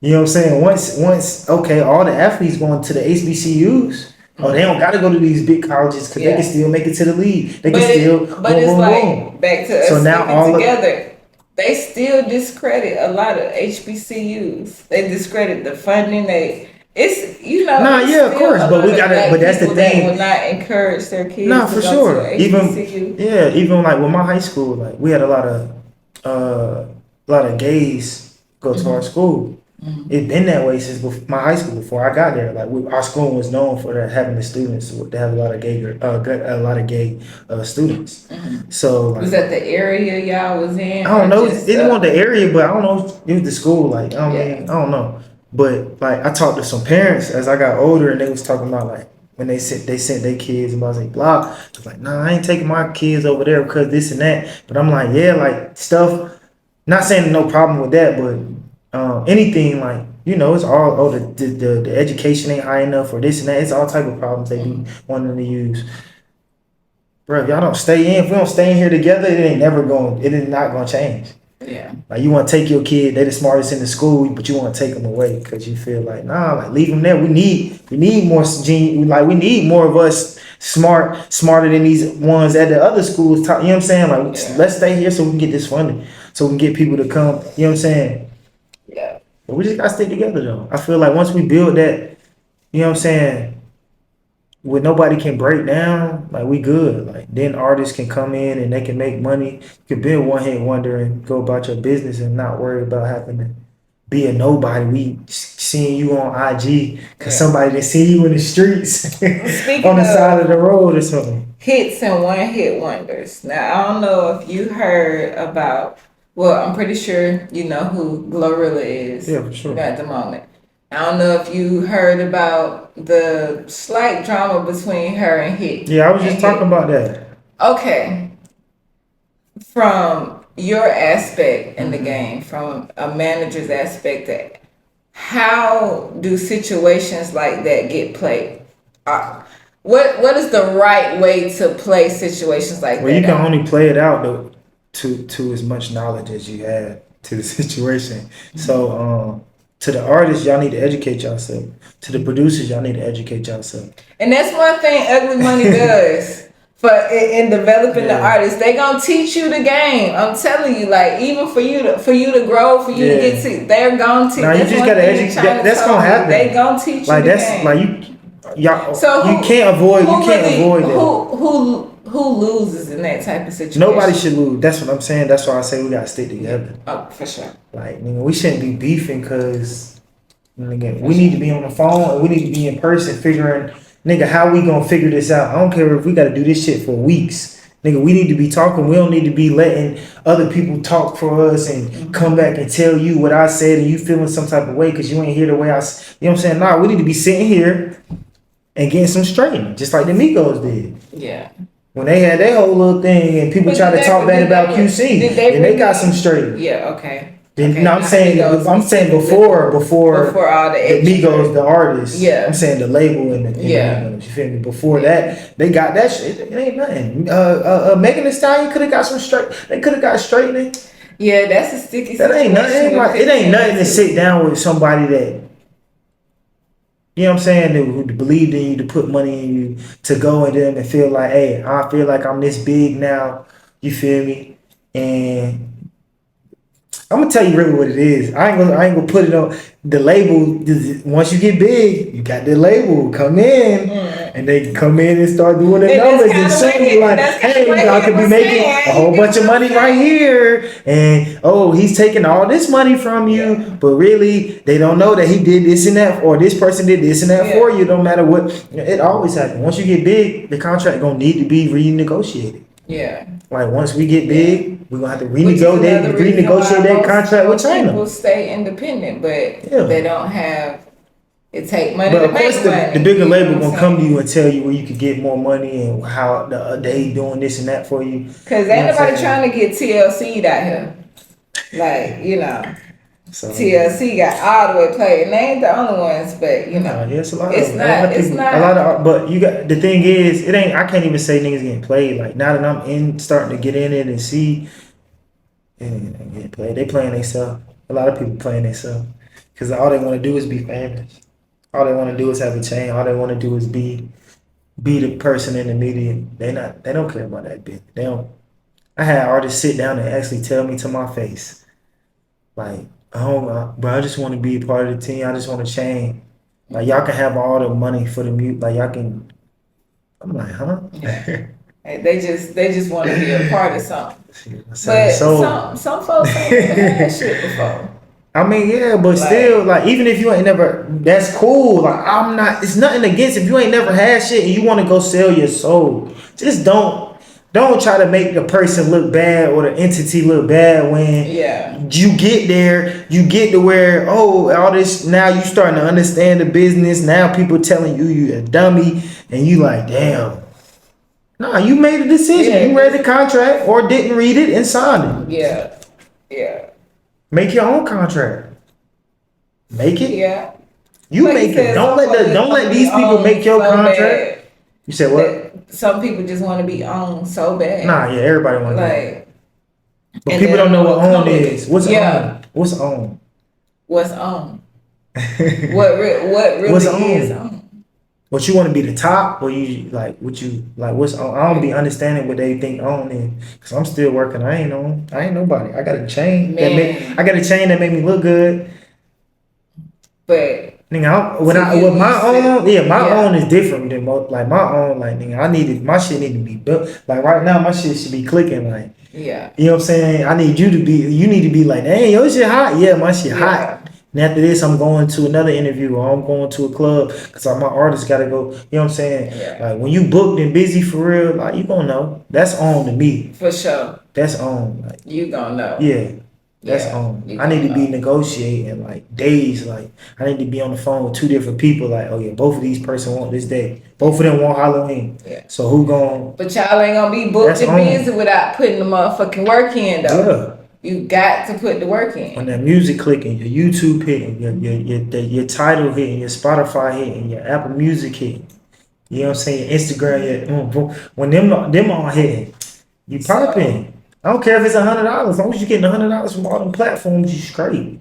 You know what I'm saying? Once okay, all the athletes going to the HBCUs. Oh, they don't gotta go to these big colleges, because they can still make it to the league. They can still. But it's like back to us so now all together. They still discredit a lot of HBCUs. They discredit the funding. Of course, but we gotta. But that's the thing. That will not encourage their kids. For sure. Even like with my high school, like we had a lot of gays go to our school. It's been that way since my high school. Before I got there, like our school was known for having the students to have a lot of gay students. So like, was that the area y'all was in? I don't know. It didn't want the area, but I don't know if it was the school. Like I don't know. But like I talked to some parents as I got older, and they was talking about like when they sent their kids and I was like blah. I was like, nah, I ain't taking my kids over there because this and that. But I'm like, yeah, like stuff. Not saying no problem with that, but anything like, it's all the education ain't high enough or this and that. It's all type of problems they be wanting to use. Bro, if y'all don't stay in, if we don't stay in here together, it is not gonna change. Yeah. Like you want to take your kid, they the smartest in the school, but you want to take them away because you feel like, nah, like leave them there. We need more genius. Like we need more of us smarter than these ones at the other schools. You know what I'm saying? Like let's stay here so we can get this funding, so we can get people to come. You know what I'm saying? Yeah. But we just gotta stick together though. I feel like once we build that, you know what I'm saying, where nobody can break down, like we good. Like then artists can come in and they can make money. You can be a one-hit wonder and go about your business and not worry about having to be a nobody. We seeing you on IG because somebody didn't see you in the streets on the side of the road or something. Hits and one-hit wonders. Now I don't know if you heard about. Well, I'm pretty sure you know who Glorilla is. Yeah, for sure. At the moment. I don't know if you heard about the slight drama between her and Hit. Yeah, I was just talking about that. Okay. From your aspect in the game, from a manager's aspect, how do situations like that get played? What is the right way to play situations like that? Well, you can only play it out though, to as much knowledge as you have to the situation. So To the artists, y'all need to educate yourself. To the producers, y'all need to educate yourself. And that's one thing Ugly Money does in developing the artists. They gonna teach you the game. I'm telling you, like even for you to grow, for you to get to, they're gonna teach. Now you just gotta educate. That's gonna happen. They gonna teach like you that's the game. like y'all. So you can't avoid. You can't avoid that. Who loses in that type of situation? Nobody should lose. That's what I'm saying. That's why I say we gotta stick together. Oh, for sure. Like, nigga, we shouldn't be beefing because, nigga, we need to be on the phone and we need to be in person figuring, nigga, how we gonna figure this out? I don't care if we gotta do this shit for weeks. Nigga, we need to be talking. We don't need to be letting other people talk for us and come back and tell you what I said and you feeling some type of way because you ain't hear the way I, you know what I'm saying? Nah, we need to be sitting here and getting some straightening, just like the Migos did. Yeah. When they had their whole little thing and people try to talk bad about QC, and they got some straight. Yeah, okay. No, I'm saying before all the Migos, the artists. Yeah. I'm saying the label and the Migos, you feel me? Before that, they got that shit. It ain't nothing. Megan Thee Stallion could have got some straight. They could have got straightening. Yeah, that's a sticky that situation. It ain't nothing to sit down with somebody that, you know what I'm saying, who believed in you, to put money in you, to go in them and feel like, hey, I feel like I'm this big now. You feel me? And I'm gonna tell you really what it is. I ain't gonna put it on the label. Once you get big, you got the label come in, and they come in and start doing the numbers and shit like, hey, y'all could be making a whole bunch of money right here, and oh, he's taking all this money from you, but really they don't know that he did this and that, or this person did this and that for you. No matter what, it always happens. Once you get big, the contract gonna need to be renegotiated. Yeah. Like once we get big, we're gonna have to renegotiate that contract with China. People stay independent, but they don't have. It take money. But to of course, make the bigger label gonna come to you and tell you where you could get more money and how they doing this and that for you. Because ain't nobody trying to get TLC'd out here. Like, you know. So, TLC got all the way played, and they ain't the only ones, but you know, it's a lot. It's not a lot of. But you got, the thing is, it ain't. I can't even say niggas getting played. Like now that I'm starting to get in it and see, and getting played. They playing themselves. A lot of people playing themselves because all they want to do is be famous. All they want to do is have a chain. All they want to do is be the person in the media. They don't care about that bit. They don't. I had artists sit down and actually tell me to my face, like, oh, bro, I just want to be a part of the team. I just want to change. Like, y'all can have all the money for the mute. Like, y'all can. I'm like, huh? Yeah. They just want to be a part of something. But some folks ain't never had shit before. I mean, yeah, but still, like, even if you ain't never, that's cool. Like, it's nothing against if you ain't never had shit and you want to go sell your soul. Just don't try to make the person look bad or the entity look bad when you get there, you get to where, oh, all this, now you starting to understand the business. Now people telling you a dummy and you like, damn. Nah, you made a decision. Yeah, you read the contract or didn't read it and signed it. Yeah. Make your own contract. Make it. Yeah. You like make it. Don't let these people make your contract. Bad. You said what? Some people just want to be owned so bad. Nah, yeah, everybody want to. Like, but people don't know what own is. What's own? What's own? What's own? what really what's is own? What you want to be the top, or you like what you like? What's on? I don't be understanding what they think on is, cause I'm still working. I ain't nobody. I got a chain that make me look good. But nigga, my own is different than most. Like my own, like nigga, my shit need to be built. Like right now, my shit should be clicking. Like you know what I'm saying. You need to be like, dang, your shit hot. Yeah, my shit hot. And after this, I'm going to another interview or I'm going to a club because my artist got to go. You know what I'm saying? Yeah. Like when you booked and busy for real, like you gonna know. That's on to me. For sure. That's on. Like, you gonna know. Yeah. That's on. I need to be negotiating like days. Like I need to be on the phone with two different people. Like, oh yeah, both of these person want this day. Both of them want Halloween. Yeah. So who gon'? But y'all ain't gonna be booked and busy without putting the motherfucking work in though. Yeah. You got to put the work in. When that music clicking, your YouTube hitting, your title hitting, your Spotify hitting, your Apple Music hitting. You know what I'm saying? Instagram, when them all hitting, you popping. I don't care if it's $100. As long as you getting $100 from all them platforms, you straight.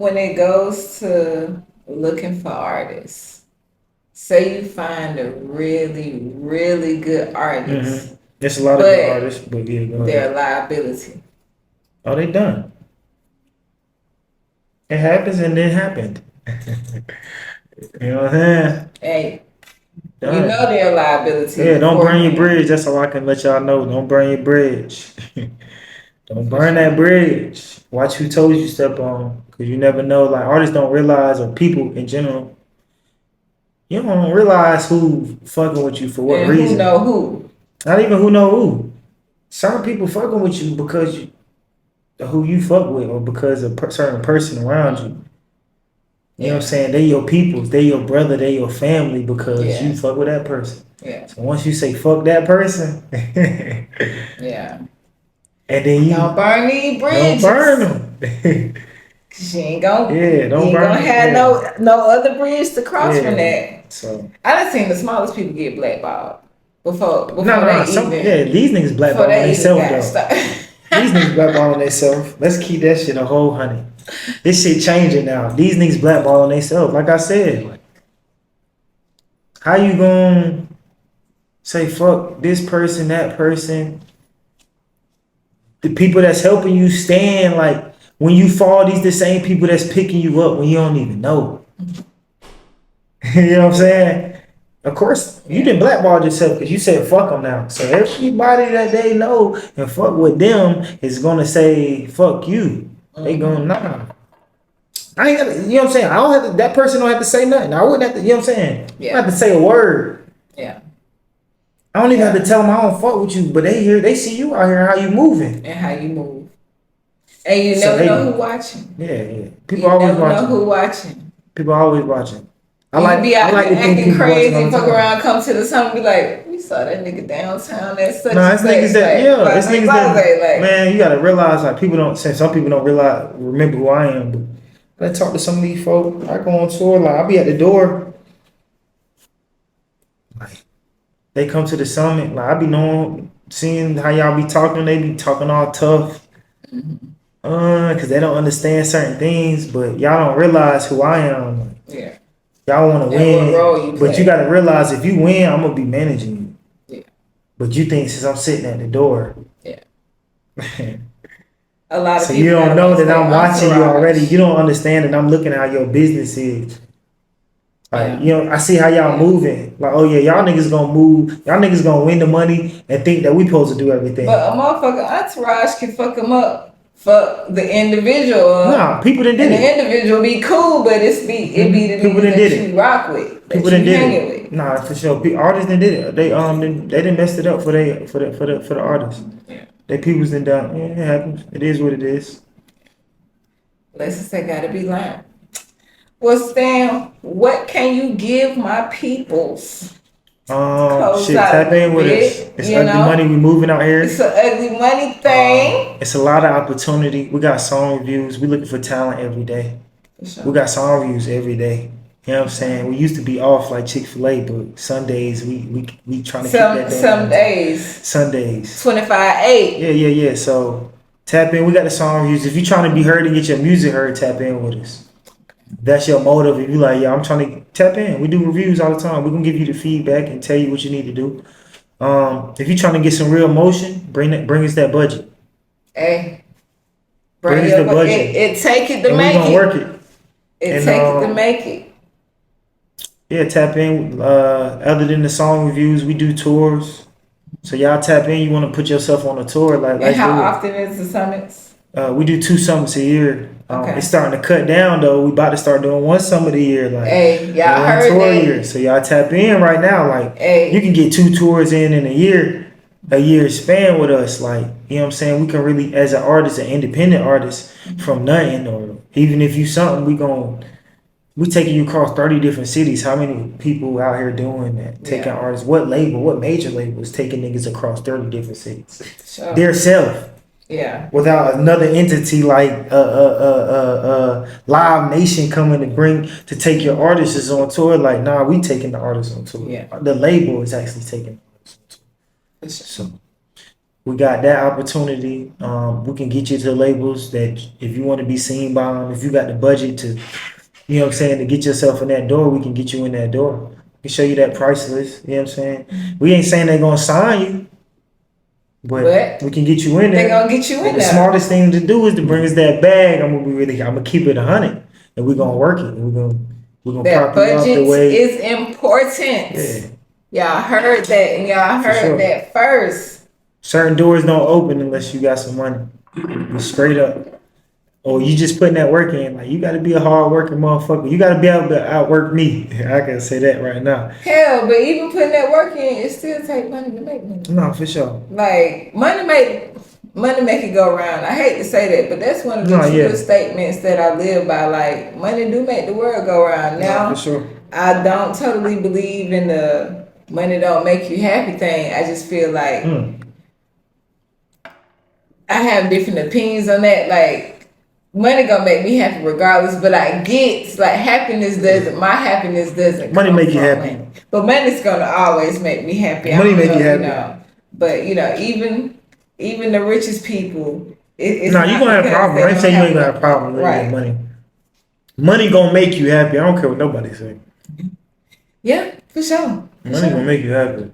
when it goes to looking for artists, say you find a really, really good artist, There's a lot of good artists, but yeah, go ahead. their liability. Oh, they done. It happens and it happened. You know what I'm saying? Hey, Done. you know their liability. Yeah, don't burn your bridge. That's all I can let y'all know. Don't burn your bridge. Don't burn that bridge. Watch who told you step on, because you never know. Like, artists don't realize, or people in general, you don't realize who fucking with you for what and reason. Who know who? Not even who know who. Certain people fucking with you because who you fuck with, or because of a certain person around you. You know what I'm saying? They your peoples, they your brother, they your family, because you fuck with that person. Yeah. So once you say fuck that person, yeah. And then you don't burn these bridges. Don't burn them. Cause you ain't gonna don't burn gonna have no other bridge to cross from that. So I done seen the smallest people get blackballed before these niggas blackball on themselves though. These niggas blackball on themselves. Let's keep that shit a whole honey. This shit changing now. These niggas blackball on themselves. Like I said, like, how you gonna say fuck this person, that person? The people that's helping you stand, like, when you fall, these the same people that's picking you up when you don't even know. You know what I'm saying? Of course, you didn't blackball yourself because you said fuck them now. So everybody that they know and fuck with them is gonna say fuck you. They gonna nah. I ain't gotta, you know what I'm saying? I don't have to, that person don't have to say nothing. I wouldn't have to, you know what I'm saying? I don't have to say a word. Yeah. I don't even have to tell them I don't fuck with you, but they see you out here, how you moving. And how you move. And you never know who watching. Yeah. People always watching. Know who watching. People always watching. I like to acting crazy, fuck around, come to the summit, be like, we saw that nigga downtown at such it's niggas that, it's niggas that, like, man, you gotta realize, like, people don't, say some people don't remember who I am, but I talk to some of these folk, I go on tour, like, I'll be at the door, like, they come to the summit, like, I be seeing how y'all be talking, they be talking all tough, cause they don't understand certain things, but y'all don't realize who I am, like, yeah. Y'all want to win, but you got to realize if you win, I'm gonna be managing you. Yeah. But you think since I'm sitting at the door, a lot of so people you don't know that I'm watching you already. You don't understand that I'm looking at how your business is. Like, you know, I see how y'all moving. Like, oh yeah, y'all niggas gonna move. Y'all niggas gonna win the money and think that we supposed to do everything. But a motherfucker entourage can fuck them up. For the individual, people that did it. The individual be cool, but it be the people that you rock with, people that did it. With. Nah, for sure. Artists that did it. They didn't mess it up for the artists. Yeah. They people's done done. Yeah, it happens. It is what it is. Lessons that gotta be learned. Well, Stan, what can you give my peoples? Tap in with us. It's ugly money. We moving out here. It's an ugly money thing. It's a lot of opportunity. We got song reviews. We looking for talent every day. Sure. We got song reviews every day. You know what I'm saying? We used to be off like Chick-fil-A, but Sundays we trying to keep that down. Sundays. 25/8. Yeah. So tap in. We got the song reviews. If you're trying to be heard and get your music heard, tap in with us. That's your motive. If you like, yeah, I'm trying to tap in. We do reviews all the time. We're gonna give you the feedback and tell you what you need to do. If you're trying to get some real motion, bring us that budget. Hey, bring us the budget. It take it to and make we gonna work it. It take it to make it. Yeah, tap in. Other than the song reviews, we do tours. So y'all tap in. You want to put yourself on a tour, like. And how often is the summits? We do 2 summits a year. Okay. It's starting to cut down though. We about to start doing 1 summit a year. Like, hey, y'all heard that. Year. So y'all tap in right now. Like, you can get 2 tours in a year span with us. Like, you know what I'm saying? We can really, as an artist, an independent artist, from nothing, or even if you something, we taking you across 30 different cities. How many people out here doing that? Taking artists. What major label is taking niggas across 30 different cities? Sure. Their self. Yeah. Without another entity like Live Nation coming to take your artists on tour, like, nah, we taking the artists on tour. Yeah. The label is actually taking the artists on tour. So We got that opportunity. We can get you to labels that if you want to be seen by them, if you got the budget to, you know what I'm saying, to get yourself in that door, we can get you in that door. We can show you that price list. You know what I'm saying? We ain't saying they're gonna sign you, but we can get you in there. They gonna get you in the there. smartest thing to do is to bring us that bag. I'm gonna keep it 100, and we're gonna work it. We're gonna that prop you off the budget way. is important. Yeah. Y'all heard that, and y'all heard that first. Certain doors don't open unless you got some money. Straight up. Or you just putting that work in. Like, you got to be a hard working motherfucker. You got to be able to outwork me. I can say that right now. Hell, but even putting that work in, it still take money to make money. No, for sure. Like, money make it go around. I hate to say that, but that's one of the truest statements that I live by. Like, money do make the world go around. Now, for sure. I don't totally believe in the money don't make you happy thing. I just feel like I have different opinions on that. Like, money gonna make me happy regardless, but I get like happiness doesn't. My happiness doesn't. Money make you happy, but money's gonna always make me happy. Money make you happy. You know, but you know, even the richest people. It's you gonna have a problem. I ain't saying you ain't gonna have a problem with money. Money gonna make you happy. I don't care what nobody say. Yeah, for sure. Money gonna make you happy.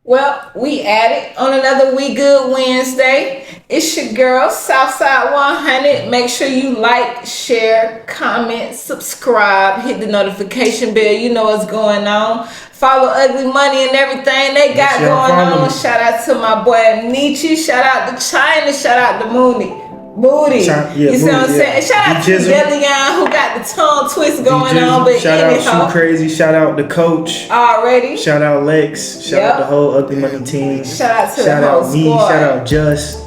Well, we at it on another We Good Wednesday. It's your girl, Southside 100. Make sure you like, share, comment, subscribe, hit the notification bell. You know what's going on. Follow Ugly Money and everything they got going on. Shout out to my boy Nietzsche. Shout out to China. Shout out to Moody. You see what I'm saying? Shout out to Delian who got the tongue twist going on. But shout out Shoe Crazy. Shout out the coach. Already. Shout out Lex. Shout out the whole Ugly Money team. Shout out to the whole me. squad. Shout out Just.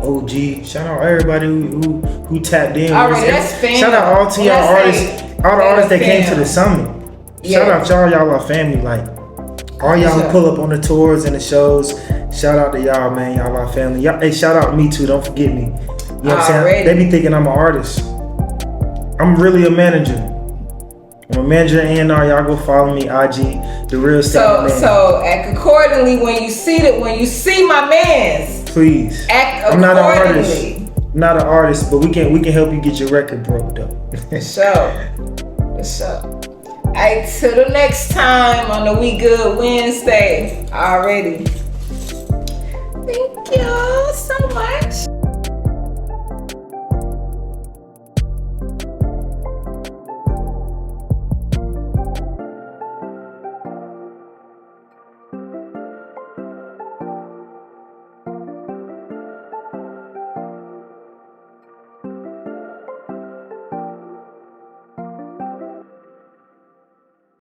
OG. Shout out everybody who tapped in. Alright, that's fam. Shout out all to y'all artists. All the artists that came to the summit. Shout out y'all our family. Like all y'all who pull up on the tours and the shows. Shout out to y'all, man. Y'all our family. Y'all, hey, shout out me too. Don't forget me. You know what I'm saying? They be thinking I'm an artist. I'm really a manager. I'm a manager at A&R. Y'all go follow me, IG, the real stuff. So act accordingly when you see my mans. Please. Act accordingly. I'm not an artist. accordingly. Not an artist, but we can help you get your record broke though. For sure. Alright, till the next time on the We Good Wednesday. Already. Thank you so much.